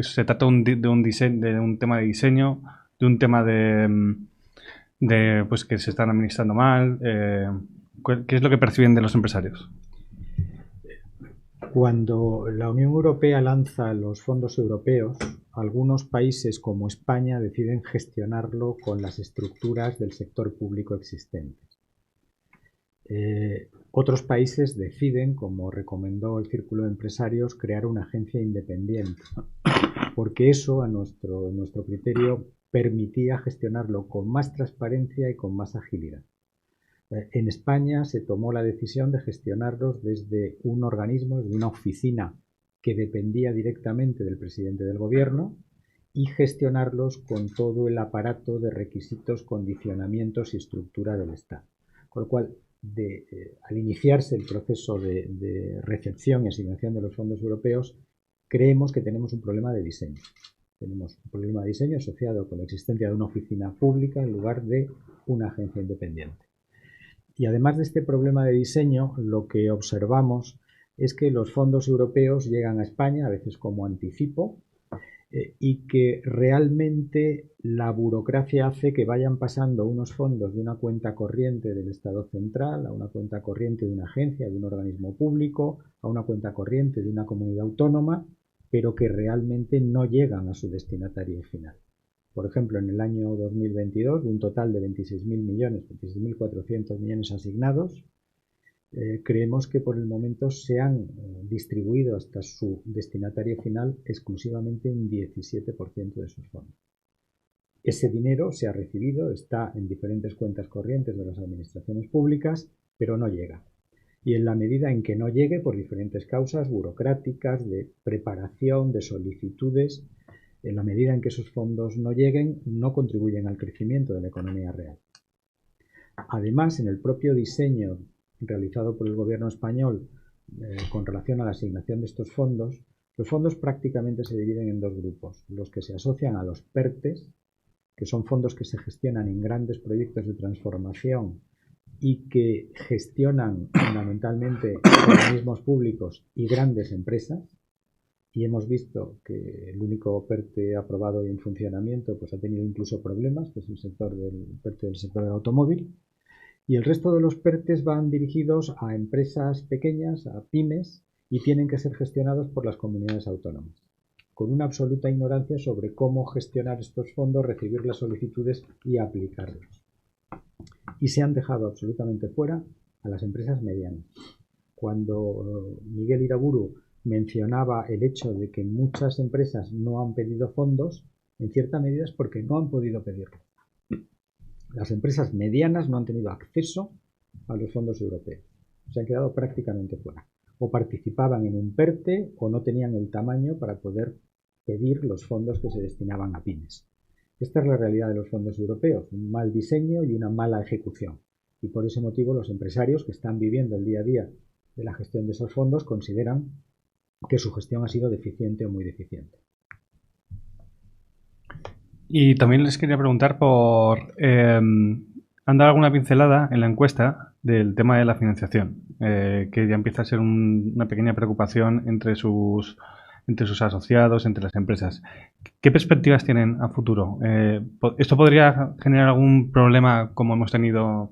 Se trata de un tema de diseño, de un tema de pues que se están administrando mal. ¿Qué es lo que perciben de los empresarios? Cuando la Unión Europea lanza los fondos europeos, algunos países como España deciden gestionarlo con las estructuras del sector público existentes. Otros países deciden, como recomendó el Círculo de Empresarios, crear una agencia independiente, porque eso, a nuestro criterio, permitía gestionarlo con más transparencia y con más agilidad. En España se tomó la decisión de gestionarlos desde un organismo, desde una oficina que dependía directamente del presidente del gobierno y gestionarlos con todo el aparato de requisitos, condicionamientos y estructura del Estado. Con lo cual, al iniciarse el proceso de recepción y asignación de los fondos europeos, creemos que tenemos un problema de diseño. Tenemos un problema de diseño asociado con la existencia de una oficina pública en lugar de una agencia independiente. Y además de este problema de diseño, lo que observamos es que los fondos europeos llegan a España, a veces como anticipo, y que realmente la burocracia hace que vayan pasando unos fondos de una cuenta corriente del Estado central a una cuenta corriente de una agencia, de un organismo público, a una cuenta corriente de una comunidad autónoma, pero que realmente no llegan a su destinatario final. Por ejemplo, en el año 2022, de un total de 26.000 millones, 26.400 millones asignados, creemos que por el momento se han distribuido hasta su destinatario final exclusivamente un 17% de esos fondos. Ese dinero se ha recibido, está en diferentes cuentas corrientes de las administraciones públicas, pero no llega. Y en la medida en que no llegue, por diferentes causas burocráticas, de preparación, de solicitudes, en la medida en que esos fondos no lleguen, no contribuyen al crecimiento de la economía real. Además, en el propio diseño realizado por el gobierno español con relación a la asignación de estos fondos, los fondos prácticamente se dividen en dos grupos. Los que se asocian a los PERTES, que son fondos que se gestionan en grandes proyectos de transformación y que gestionan fundamentalmente organismos públicos y grandes empresas. Y hemos visto que el único PERTE aprobado y en funcionamiento pues ha tenido incluso problemas, que es el PERTE del sector del automóvil. Y el resto de los PERTES van dirigidos a empresas pequeñas, a pymes, y tienen que ser gestionados por las comunidades autónomas, con una absoluta ignorancia sobre cómo gestionar estos fondos, recibir las solicitudes y aplicarlos. Y se han dejado absolutamente fuera a las empresas medianas. Cuando Miguel Iraburu mencionaba el hecho de que muchas empresas no han pedido fondos, en cierta medida es porque no han podido pedirlo. Las empresas medianas no han tenido acceso a los fondos europeos. Se han quedado prácticamente fuera. O participaban en un PERTE o no tenían el tamaño para poder pedir los fondos que se destinaban a pymes. Esta es la realidad de los fondos europeos, un mal diseño y una mala ejecución. Y por ese motivo los empresarios que están viviendo el día a día de la gestión de esos fondos consideran que su gestión ha sido deficiente o muy deficiente. Y también les quería preguntar han dado alguna pincelada en la encuesta del tema de la financiación, que ya empieza a ser una pequeña preocupación entre sus asociados, entre las empresas. ¿Qué perspectivas tienen a futuro? ¿Esto podría generar algún problema como hemos tenido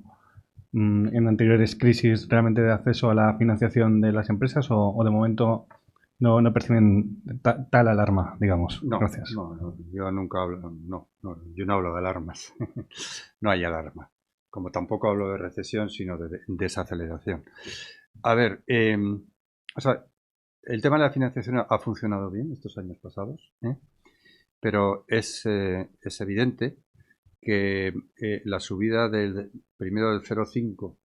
en anteriores crisis realmente de acceso a la financiación de las empresas o de momento no perciben tal alarma, digamos. No, Gracias. no, yo nunca hablo, yo no hablo de alarmas. No hay alarma. Como tampoco hablo de recesión, sino de desaceleración. A ver, o sea, el tema de la financiación ha funcionado bien estos años pasados, pero es evidente que la subida primero del 0,5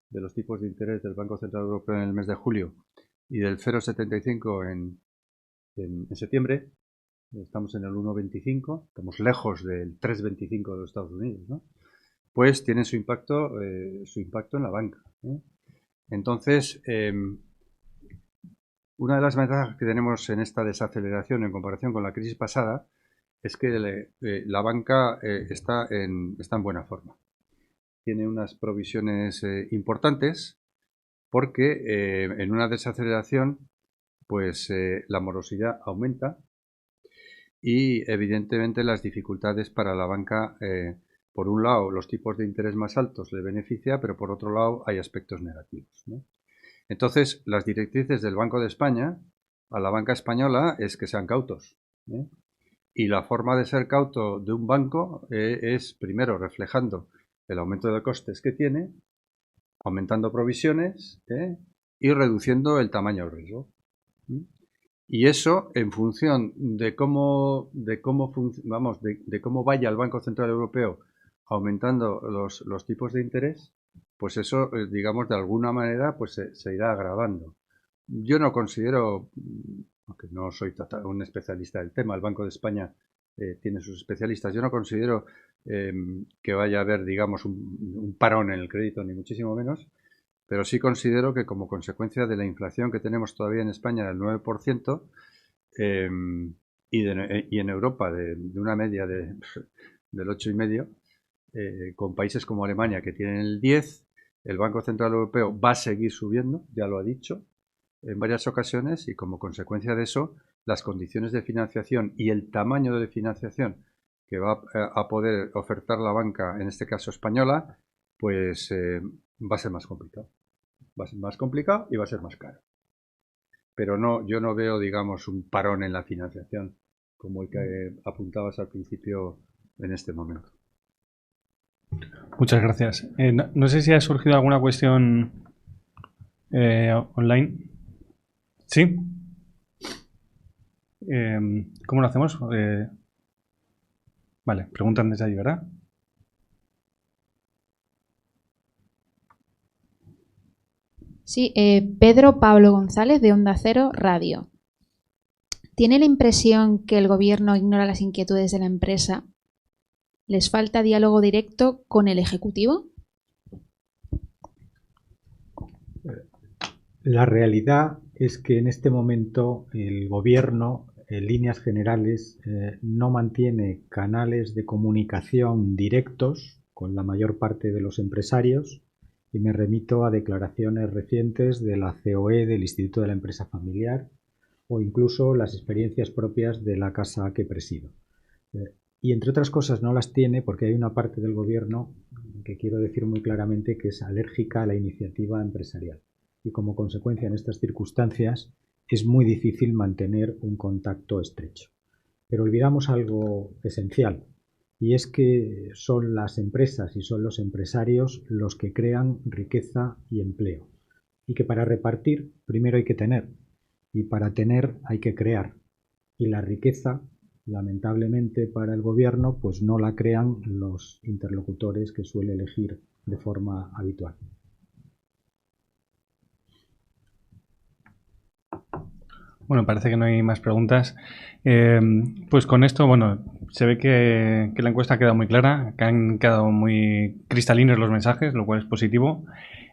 de los tipos de interés del Banco Central Europeo en el mes de julio y del 0,75 en septiembre, estamos en el 1,25, estamos lejos del 3,25 de los Estados Unidos, ¿no? Pues tiene su impacto en la banca. Entonces, una de las ventajas que tenemos en esta desaceleración en comparación con la crisis pasada es que la banca está en buena forma. Tiene unas provisiones importantes porque en una desaceleración pues la morosidad aumenta y evidentemente las dificultades para la banca, por un lado los tipos de interés más altos le beneficia, pero por otro lado hay aspectos negativos, ¿no? Entonces las directrices del Banco de España a la banca española es que sean cautos, y la forma de ser cauto de un banco es primero reflejando el aumento de costes que tiene, aumentando provisiones y reduciendo el tamaño del riesgo. Y eso, en función de cómo vaya el Banco Central Europeo aumentando los tipos de interés, pues eso, digamos, de alguna manera, pues se irá agravando. Yo no considero, aunque no soy un especialista del tema, el Banco de España tiene sus especialistas, yo no considero que vaya a haber, digamos, un parón en el crédito, ni muchísimo menos, pero sí considero que como consecuencia de la inflación que tenemos todavía en España del 9%, y en Europa de una media del 8,5%, con países como Alemania que tienen el 10%, el Banco Central Europeo va a seguir subiendo, ya lo ha dicho en varias ocasiones, y como consecuencia de eso, las condiciones de financiación y el tamaño de financiación que va a poder ofertar la banca, en este caso española, pues va a ser más complicado. Va a ser más complicado y va a ser más caro. Pero no, yo no veo, digamos, un parón en la financiación como el que apuntabas al principio en este momento. Muchas gracias. No sé si ha surgido alguna cuestión online. ¿Sí? ¿Cómo lo hacemos? Vale, preguntan desde ahí, ¿verdad? Sí, Pedro Pablo González de Onda Cero Radio. ¿Tiene la impresión que el gobierno ignora las inquietudes de la empresa? ¿Les falta diálogo directo con el Ejecutivo? La realidad es que en este momento el gobierno, en líneas generales, no mantiene canales de comunicación directos con la mayor parte de los empresarios, y me remito a declaraciones recientes de la COE del Instituto de la Empresa Familiar o incluso las experiencias propias de la casa que presido. Y entre otras cosas no las tiene porque hay una parte del gobierno que quiero decir muy claramente que es alérgica a la iniciativa empresarial. Y como consecuencia en estas circunstancias es muy difícil mantener un contacto estrecho. Pero olvidamos algo esencial, y es que son las empresas y son los empresarios los que crean riqueza y empleo. Y que para repartir primero hay que tener, y para tener hay que crear. Y la riqueza, lamentablemente para el gobierno, pues no la crean los interlocutores que suele elegir de forma habitual. Bueno, parece que no hay más preguntas. Pues con esto, bueno, se ve que la encuesta ha quedado muy clara, que han quedado muy cristalinos los mensajes, lo cual es positivo.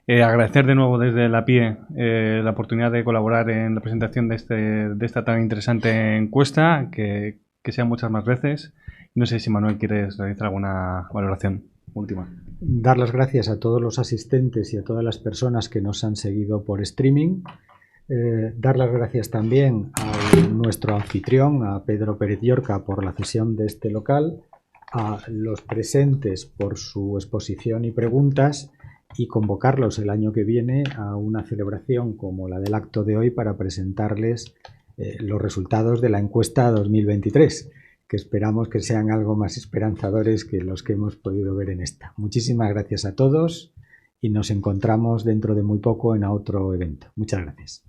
Agradecer de nuevo desde la PIE la oportunidad de colaborar en la presentación de esta tan interesante encuesta, que sean muchas más veces. No sé si Manuel quieres realizar alguna valoración última. Dar las gracias a todos los asistentes y a todas las personas que nos han seguido por streaming. Dar las gracias también a nuestro anfitrión, a Pedro Pérez Llorca, por la cesión de este local, a los presentes por su exposición y preguntas, y convocarlos el año que viene a una celebración como la del acto de hoy para presentarles los resultados de la encuesta 2023, que esperamos que sean algo más esperanzadores que los que hemos podido ver en esta. Muchísimas gracias a todos y nos encontramos dentro de muy poco en otro evento. Muchas gracias.